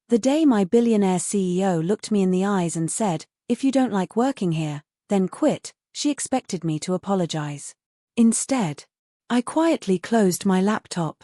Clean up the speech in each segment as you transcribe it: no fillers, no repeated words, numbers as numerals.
The day my billionaire CEO looked me in the eyes and said, "If you don't like working here, then quit," she expected me to apologize. Instead, I quietly closed my laptop,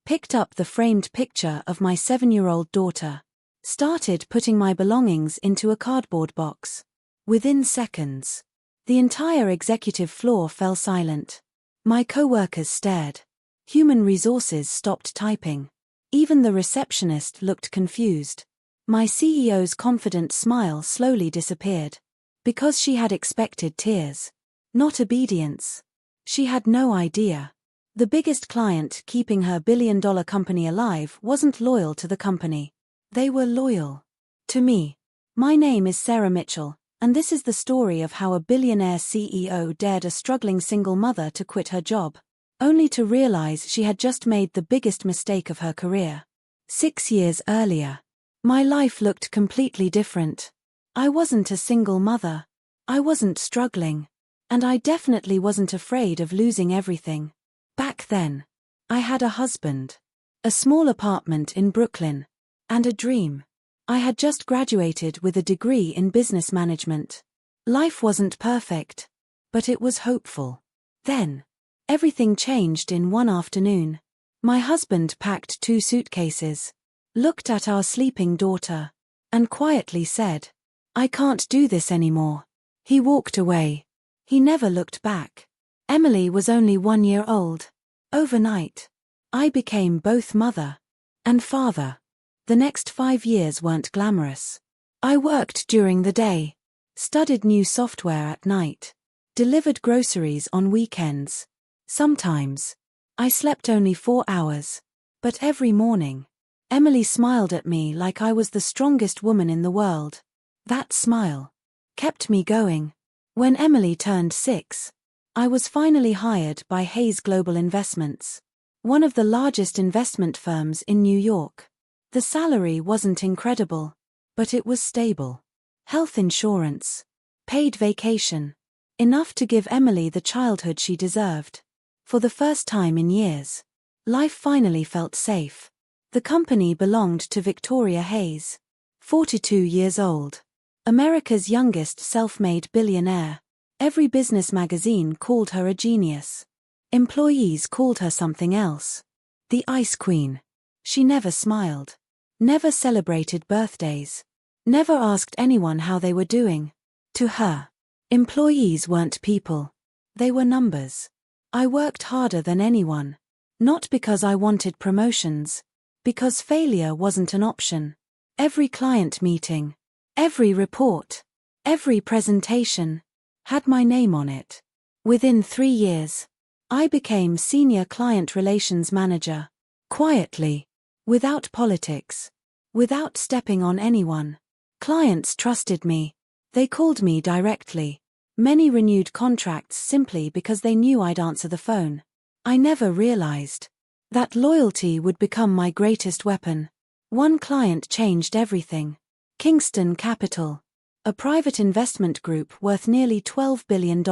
picked up the framed picture of my 7-year-old daughter, started putting my belongings into a cardboard box. Within seconds, the entire executive floor fell silent. My coworkers stared. Human resources stopped typing. Even the receptionist looked confused. My CEO's confident smile slowly disappeared. Because she had expected tears, not obedience. She had no idea. The biggest client keeping her billion-dollar company alive wasn't loyal to the company. They were loyal to me. My name is Sarah Mitchell, and this is the story of how a billionaire CEO dared a struggling single mother to quit her job, only to realize she had just made the biggest mistake of her career. 6 years earlier, my life looked completely different. I wasn't a single mother. I wasn't struggling. And I definitely wasn't afraid of losing everything. Back then, I had a husband, a small apartment in Brooklyn, and a dream. I had just graduated with a degree in business management. Life wasn't perfect, but it was hopeful. Then, everything changed in one afternoon. My husband packed 2 suitcases, looked at our sleeping daughter, and quietly said, "I can't do this anymore." He walked away. He never looked back. Emily was only 1 year old. Overnight, I became both mother and father. The next 5 years weren't glamorous. I worked during the day, studied new software at night, delivered groceries on weekends. Sometimes, I slept only 4 hours. But every morning, Emily smiled at me like I was the strongest woman in the world. That smile kept me going. When Emily turned 6, I was finally hired by Hayes Global Investments, one of the largest investment firms in New York. The salary wasn't incredible, but it was stable. Health insurance, paid vacation, enough to give Emily the childhood she deserved. For the first time in years, life finally felt safe. The company belonged to Victoria Hayes, 42 years old, America's youngest self-made billionaire. Every business magazine called her a genius. Employees called her something else. The Ice Queen. She never smiled, never celebrated birthdays, never asked anyone how they were doing. To her, employees weren't people. They were numbers. I worked harder than anyone. Not because I wanted promotions, because failure wasn't an option. Every client meeting, every report, every presentation had my name on it. Within 3 years, I became Senior Client Relations Manager. Quietly, without politics, without stepping on anyone. Clients trusted me. They called me directly. Many renewed contracts simply because they knew I'd answer the phone. I never realized that loyalty would become my greatest weapon. One client changed everything. Kingston Capital, a private investment group worth nearly $12 billion.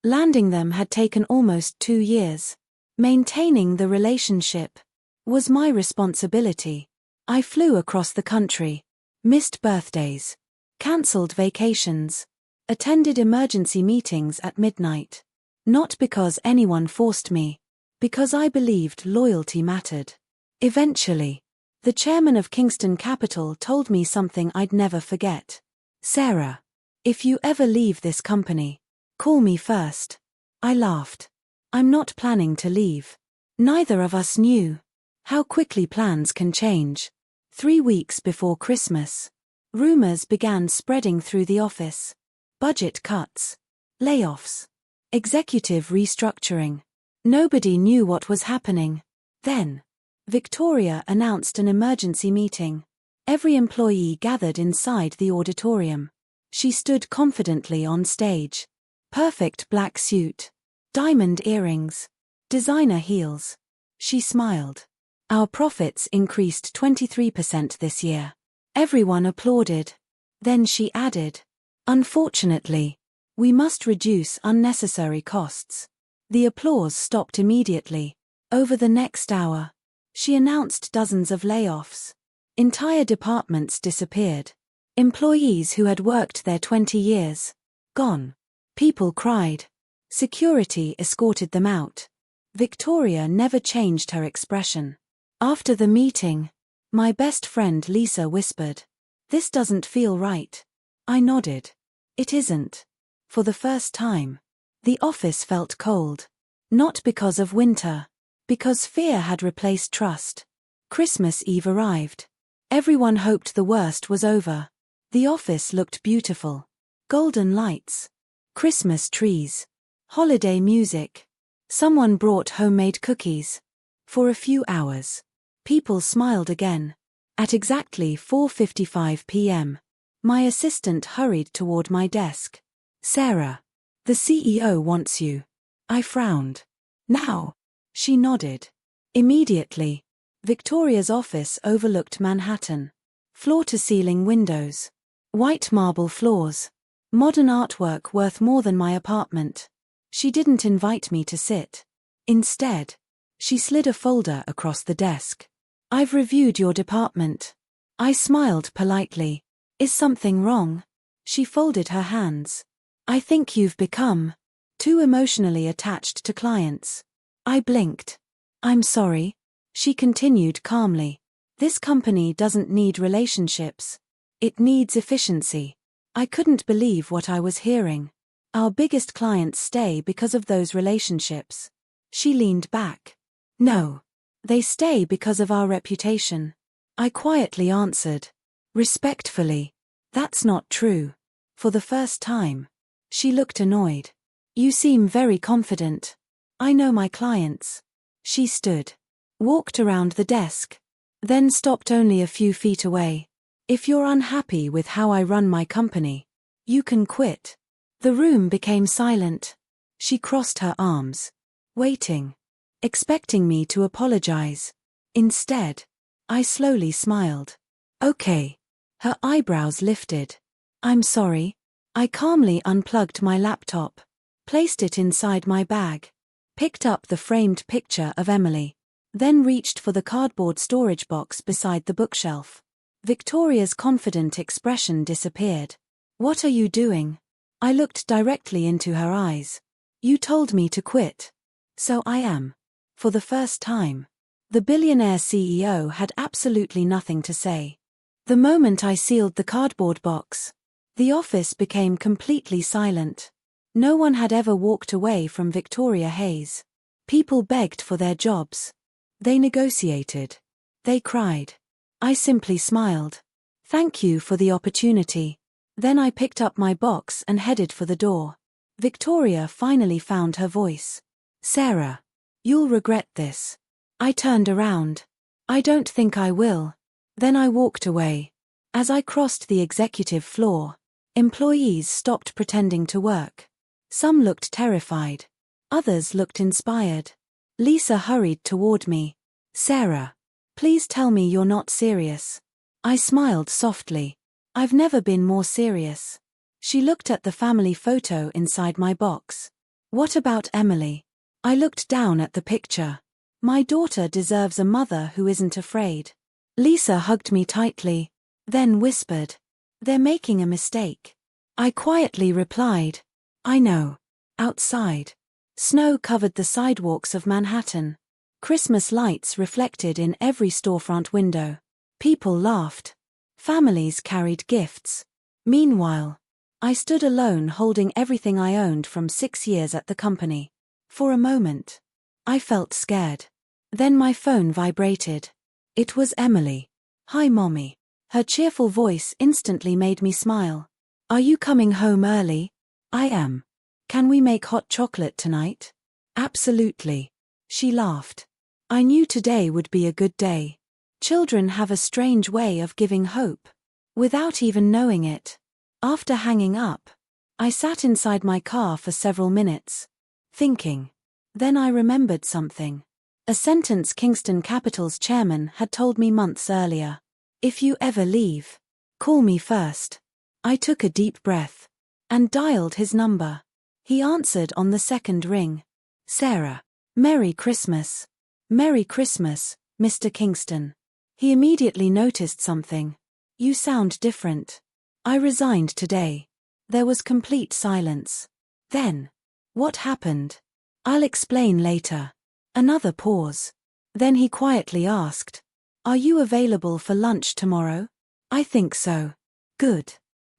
Landing them had taken almost 2 years. Maintaining the relationship was my responsibility. I flew across the country, missed birthdays, cancelled vacations, attended emergency meetings at midnight. Not because anyone forced me, because I believed loyalty mattered. Eventually, the chairman of Kingston Capital told me something I'd never forget. "Sarah, if you ever leave this company, call me first." I laughed. I'm not planning to leave. Neither of us knew how quickly plans can change. 3 weeks before Christmas, rumors began spreading through the office. Budget cuts, layoffs, executive restructuring. Nobody knew what was happening. Then, Victoria announced an emergency meeting. Every employee gathered inside the auditorium. She stood confidently on stage. Perfect black suit, diamond earrings, designer heels. She smiled. "Our profits increased 23% this year." Everyone applauded. Then she added, "Unfortunately, we must reduce unnecessary costs." The applause stopped immediately. Over the next hour, she announced dozens of layoffs. Entire departments disappeared. Employees who had worked there 20 years. Gone. People cried. Security escorted them out. Victoria never changed her expression. After the meeting, my best friend Lisa whispered, "This doesn't feel right." I nodded. It isn't. For the first time, the office felt cold. Not because of winter. Because fear had replaced trust. Christmas Eve arrived. Everyone hoped the worst was over. The office looked beautiful. Golden lights. Christmas trees. Holiday music. Someone brought homemade cookies. For a few hours, people smiled again. At exactly 4:55 p.m., my assistant hurried toward my desk. "Sarah, the CEO wants you." I frowned. "Now?" She nodded. Immediately. Victoria's office overlooked Manhattan. Floor-to-ceiling windows. White marble floors. Modern artwork worth more than my apartment. She didn't invite me to sit. Instead, she slid a folder across the desk. "I've reviewed your department." I smiled politely. "Is something wrong?" She folded her hands. "I think you've become too emotionally attached to clients." I blinked. "I'm sorry." She continued calmly. "This company doesn't need relationships. It needs efficiency." I couldn't believe what I was hearing. Our biggest clients stay because of those relationships. She leaned back. "No. They stay because of our reputation." I quietly answered. Respectfully. "That's not true." For the first time. She looked annoyed. "You seem very confident." "I know my clients." She stood. Walked around the desk. Then stopped only a few feet away. "If you're unhappy with how I run my company, you can quit." The room became silent. She crossed her arms. Waiting. Expecting me to apologize. Instead, I slowly smiled. "Okay." Her eyebrows lifted. "I'm sorry." I calmly unplugged my laptop. Placed it inside my bag. Picked up the framed picture of Emily. Then reached for the cardboard storage box beside the bookshelf. Victoria's confident expression disappeared. "What are you doing?" I looked directly into her eyes. "You told me to quit." "So I am." For the first time. The billionaire CEO had absolutely nothing to say. The moment I sealed the cardboard box, the office became completely silent. No one had ever walked away from Victoria Hayes. People begged for their jobs. They negotiated. They cried. I simply smiled. "Thank you for the opportunity." Then I picked up my box and headed for the door. Victoria finally found her voice. "Sarah, you'll regret this." I turned around. "I don't think I will." Then I walked away. As I crossed the executive floor, employees stopped pretending to work. Some looked terrified. Others looked inspired. Lisa hurried toward me. "Sarah, please tell me you're not serious." I smiled softly. "I've never been more serious." She looked at the family photo inside my box. "What about Emily?" I looked down at the picture. "My daughter deserves a mother who isn't afraid." Lisa hugged me tightly, then whispered, "They're making a mistake." I quietly replied, "I know." Outside, snow covered the sidewalks of Manhattan. Christmas lights reflected in every storefront window. People laughed. Families carried gifts. Meanwhile, I stood alone holding everything I owned from 6 years at the company. For a moment, I felt scared. Then my phone vibrated. It was Emily. "Hi, Mommy." Her cheerful voice instantly made me smile. "Are you coming home early?" "I am." "Can we make hot chocolate tonight?" "Absolutely." She laughed. I knew today would be a good day. Children have a strange way of giving hope. Without even knowing it. After hanging up, I sat inside my car for several minutes. Thinking. Then I remembered something. A sentence Kingston Capital's chairman had told me months earlier. "If you ever leave, call me first." I took a deep breath. And dialed his number. He answered on the second ring. "Sarah. Merry Christmas." "Merry Christmas, Mr. Kingston." He immediately noticed something. You sound different. I resigned today. There was complete silence. Then, what happened? I'll explain later. Another pause. Then he quietly asked, are you available for lunch tomorrow? I think so. Good.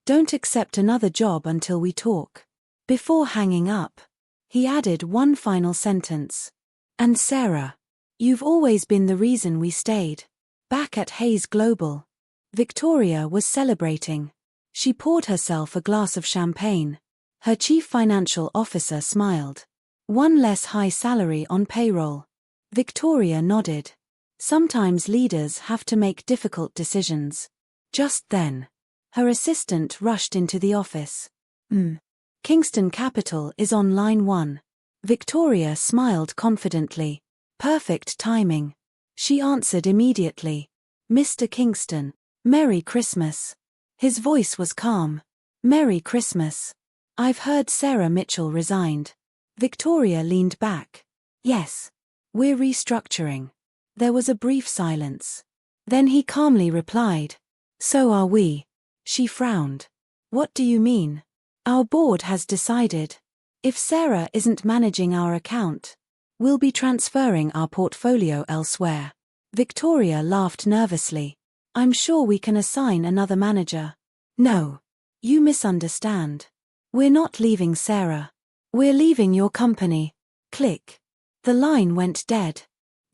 Don't accept another job until we talk. Before hanging up, he added one final sentence. And Sarah, you've always been the reason we stayed. Back at Hayes Global, Victoria was celebrating. She poured herself a glass of champagne. Her chief financial officer smiled. One less high salary on payroll. Victoria nodded. Sometimes leaders have to make difficult decisions. Just then, her assistant rushed into the office. Kingston Capital is on line 1. Victoria smiled confidently. Perfect timing. She answered immediately. Mr. Kingston, Merry Christmas. His voice was calm. Merry Christmas. I've heard Sarah Mitchell resigned. Victoria leaned back. Yes. We're restructuring. There was a brief silence. Then he calmly replied. So are we. She frowned. What do you mean? Our board has decided. If Sarah isn't managing our account, we'll be transferring our portfolio elsewhere. Victoria laughed nervously. I'm sure we can assign another manager. No. You misunderstand. We're not leaving Sarah. We're leaving your company. Click. The line went dead.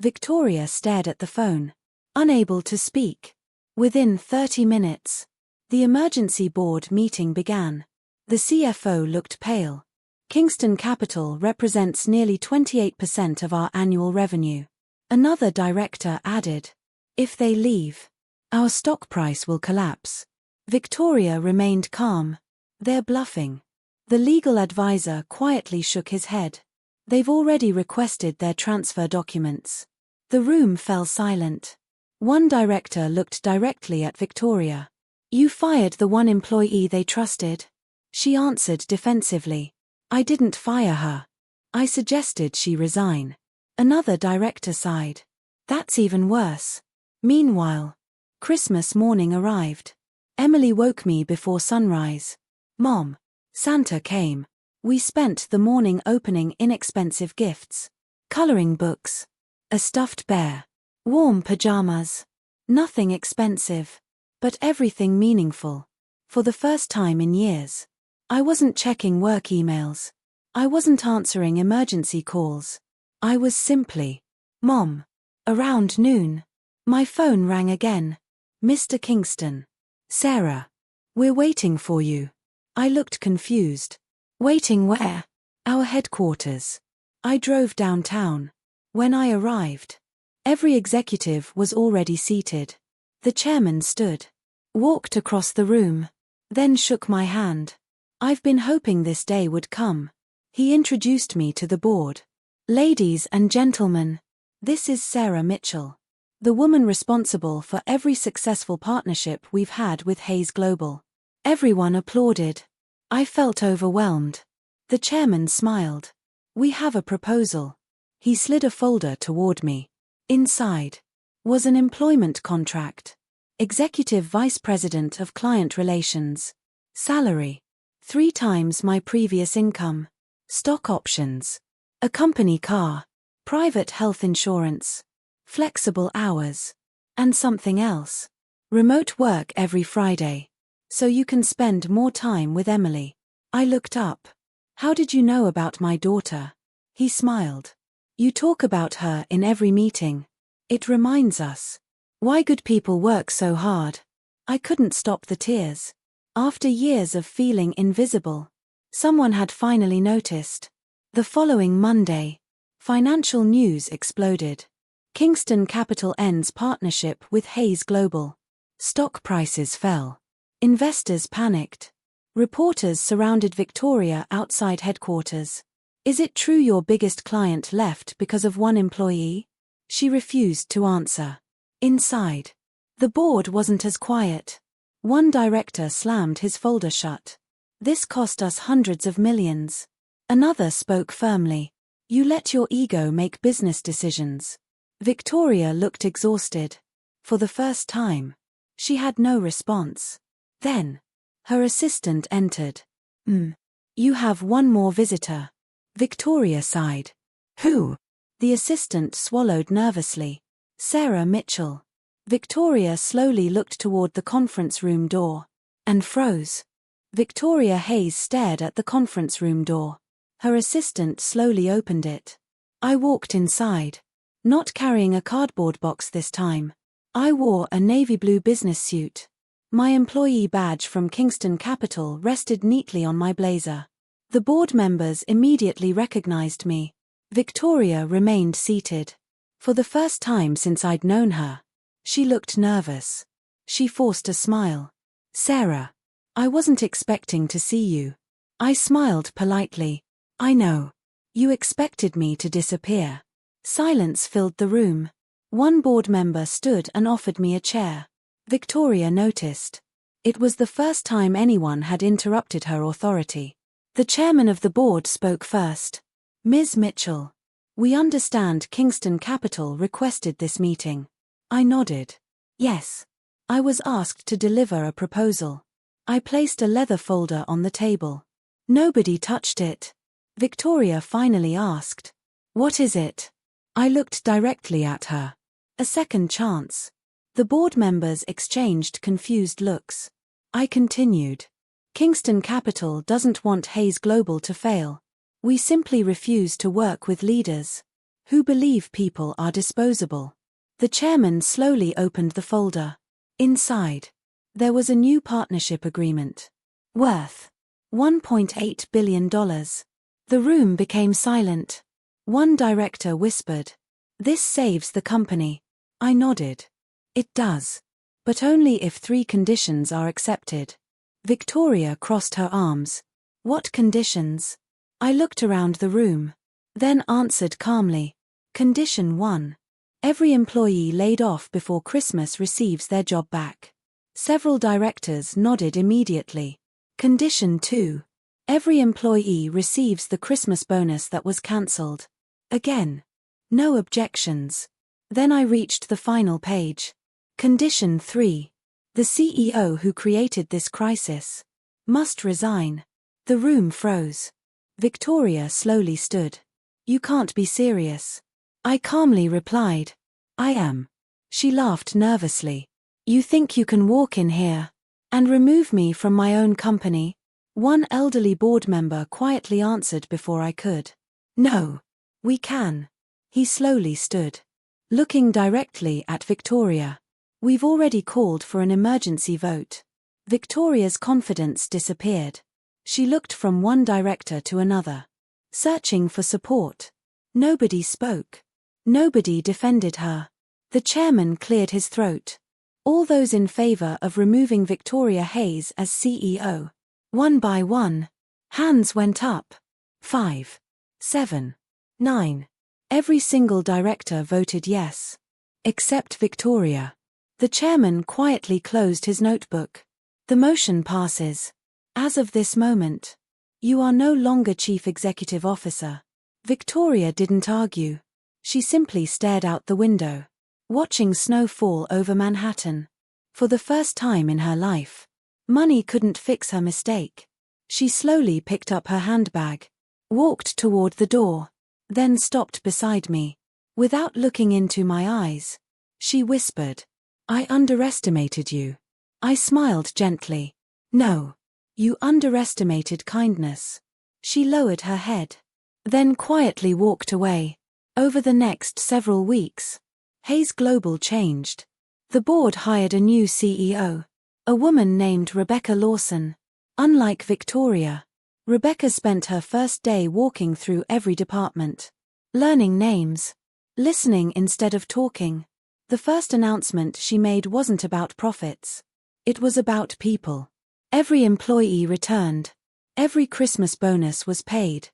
Victoria stared at the phone, unable to speak. Within 30 minutes, the emergency board meeting began. The CFO looked pale. Kingston Capital represents nearly 28% of our annual revenue. Another director added, if they leave, our stock price will collapse. Victoria remained calm. They're bluffing. The legal advisor quietly shook his head. They've already requested their transfer documents. The room fell silent. One director looked directly at Victoria. You fired the one employee they trusted. She answered defensively. I didn't fire her. I suggested she resign. Another director sighed. That's even worse. Meanwhile, Christmas morning arrived. Emily woke me before sunrise. Mom, Santa came. We spent the morning opening inexpensive gifts. Coloring books. A stuffed bear. Warm pajamas. Nothing expensive. But everything meaningful. For the first time in years. I wasn't checking work emails. I wasn't answering emergency calls. I was simply, Mom. Around noon, my phone rang again. Mr. Kingston. Sarah. We're waiting for you. I looked confused. Waiting where? Our headquarters. I drove downtown. When I arrived, every executive was already seated. The chairman stood, walked across the room, then shook my hand. I've been hoping this day would come. He introduced me to the board. Ladies and gentlemen, this is Sarah Mitchell, the woman responsible for every successful partnership we've had with Hayes Global. Everyone applauded. I felt overwhelmed. The chairman smiled. We have a proposal. He slid a folder toward me. Inside was an employment contract. Executive Vice President of Client Relations. Salary: 3 times my previous income. Stock options. A company car. Private health insurance. Flexible hours. And something else. Remote work every Friday. So you can spend more time with Emily. I looked up. How did you know about my daughter? He smiled. You talk about her in every meeting. It reminds us why good people work so hard. I couldn't stop the tears. After years of feeling invisible, someone had finally noticed. The following Monday, financial news exploded. Kingston Capital ends partnership with Hayes Global. Stock prices fell. Investors panicked. Reporters surrounded Victoria outside headquarters. Is it true your biggest client left because of one employee? She refused to answer. Inside, the board wasn't as quiet. One director slammed his folder shut. This cost us hundreds of millions. Another spoke firmly. You let your ego make business decisions. Victoria looked exhausted. For the first time. She had no response. Then, her assistant entered. You have one more visitor. Victoria sighed. Who? The assistant swallowed nervously. Sarah Mitchell. Victoria slowly looked toward the conference room door. And froze. Victoria Hayes stared at the conference room door. Her assistant slowly opened it. I walked inside. Not carrying a cardboard box this time. I wore a navy blue business suit. My employee badge from Kingston Capital rested neatly on my blazer. The board members immediately recognized me. Victoria remained seated. For the first time since I'd known her. She looked nervous. She forced a smile. Sarah. I wasn't expecting to see you. I smiled politely. I know. You expected me to disappear. Silence filled the room. One board member stood and offered me a chair. Victoria noticed. It was the first time anyone had interrupted her authority. The chairman of the board spoke first. Ms. Mitchell. We understand Kingston Capital requested this meeting. I nodded. Yes. I was asked to deliver a proposal. I placed a leather folder on the table. Nobody touched it. Victoria finally asked. What is it? I looked directly at her. A second chance. The board members exchanged confused looks. I continued. Kingston Capital doesn't want Hayes Global to fail. We simply refuse to work with leaders who believe people are disposable. The chairman slowly opened the folder. Inside, there was a new partnership agreement. Worth $1.8 billion. The room became silent. One director whispered. This saves the company. I nodded. It does. But only if 3 conditions are accepted. Victoria crossed her arms. What conditions? I looked around the room. Then answered calmly. Condition 1. Every employee laid off before Christmas receives their job back. Several directors nodded immediately. Condition 2. Every employee receives the Christmas bonus that was cancelled. Again. No objections. Then I reached the final page. Condition 3. The CEO who created this crisis must resign. The room froze. Victoria slowly stood. You can't be serious. I calmly replied. I am. She laughed nervously. You think you can walk in here and remove me from my own company? One elderly board member quietly answered before I could. No. We can. He slowly stood, looking directly at Victoria. We've already called for an emergency vote. Victoria's confidence disappeared. She looked from one director to another, searching for support. Nobody spoke. Nobody defended her. The chairman cleared his throat. All those in favor of removing Victoria Hayes as CEO. One by one. Hands went up. 5, 7, 9. Every single director voted yes. Except Victoria. The chairman quietly closed his notebook. The motion passes. As of this moment, you are no longer Chief Executive Officer. Victoria didn't argue. She simply stared out the window, watching snow fall over Manhattan. For the first time in her life, money couldn't fix her mistake. She slowly picked up her handbag, walked toward the door, then stopped beside me. Without looking into my eyes, she whispered, I underestimated you. I smiled gently. No. You underestimated kindness. She lowered her head, then quietly walked away. Over the next several weeks, Hayes Global changed. The board hired a new CEO, a woman named Rebecca Lawson. Unlike Victoria, Rebecca spent her first day walking through every department, learning names, listening instead of talking. The first announcement she made wasn't about profits. It was about people. Every employee returned. Every Christmas bonus was paid.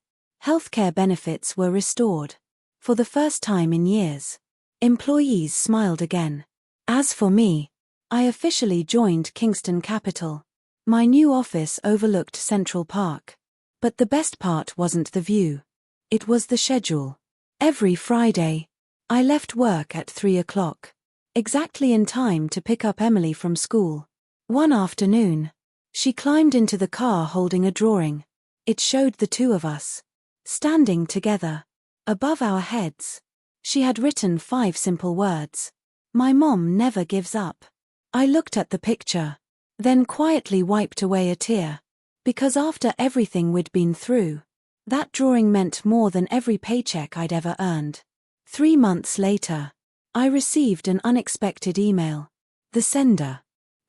Healthcare benefits were restored. For the first time in years, employees smiled again. As for me, I officially joined Kingston Capital. My new office overlooked Central Park. But the best part wasn't the view. It was the schedule. Every Friday, I left work at 3 o'clock. exactly in time to pick up Emily from school. One afternoon, she climbed into the car holding a drawing. It showed the two of us, standing together. Above our heads, she had written 5 simple words. My mom never gives up. I looked at the picture, then quietly wiped away a tear. Because after everything we'd been through, that drawing meant more than every paycheck I'd ever earned. 3 months later, I received an unexpected email. The sender,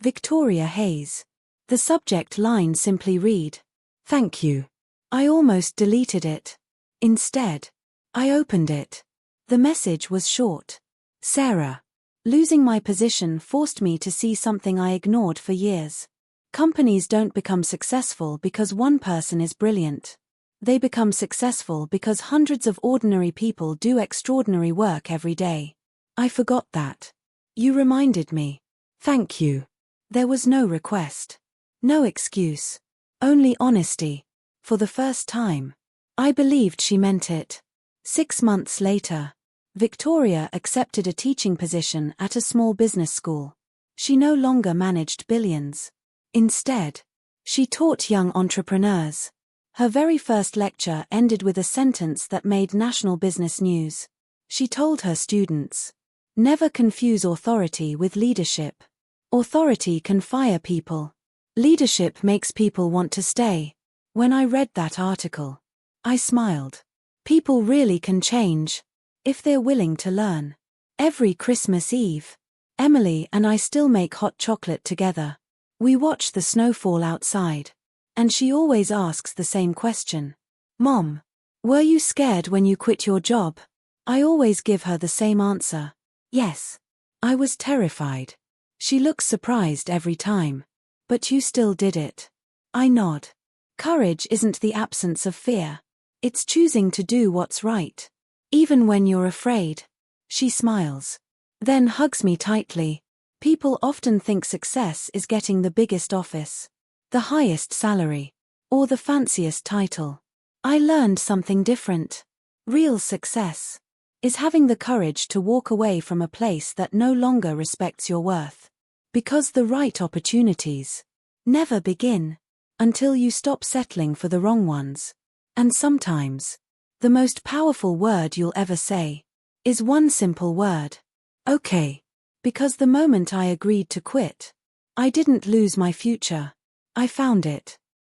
Victoria Hayes. The subject line simply read, "Thank you." I almost deleted it. Instead, I opened it. The message was short. Sarah, losing my position forced me to see something I ignored for years. Companies don't become successful because one person is brilliant. They become successful because hundreds of ordinary people do extraordinary work every day. I forgot that. You reminded me. Thank you. There was no request. No excuse. Only honesty. For the first time, I believed she meant it. 6 months later, Victoria accepted a teaching position at a small business school. She no longer managed billions. Instead, she taught young entrepreneurs. Her very first lecture ended with a sentence that made national business news. She told her students, "Never confuse authority with leadership. Authority can fire people. Leadership makes people want to stay." When I read that article, I smiled. People really can change, if they're willing to learn. Every Christmas Eve, Emily and I still make hot chocolate together. We watch the snowfall outside, and she always asks the same question. "Mom, were you scared when you quit your job?" I always give her the same answer. "Yes. I was terrified." She looks surprised every time. "But you still did it." I nod. Courage isn't the absence of fear. It's choosing to do what's right, even when you're afraid. She smiles, then hugs me tightly. People often think success is getting the biggest office, the highest salary, or the fanciest title. I learned something different. Real success is having the courage to walk away from a place that no longer respects your worth. Because the right opportunities never begin until you stop settling for the wrong ones. And sometimes, the most powerful word you'll ever say is one simple word. Okay. Because the moment I agreed to quit, I didn't lose my future. I found it.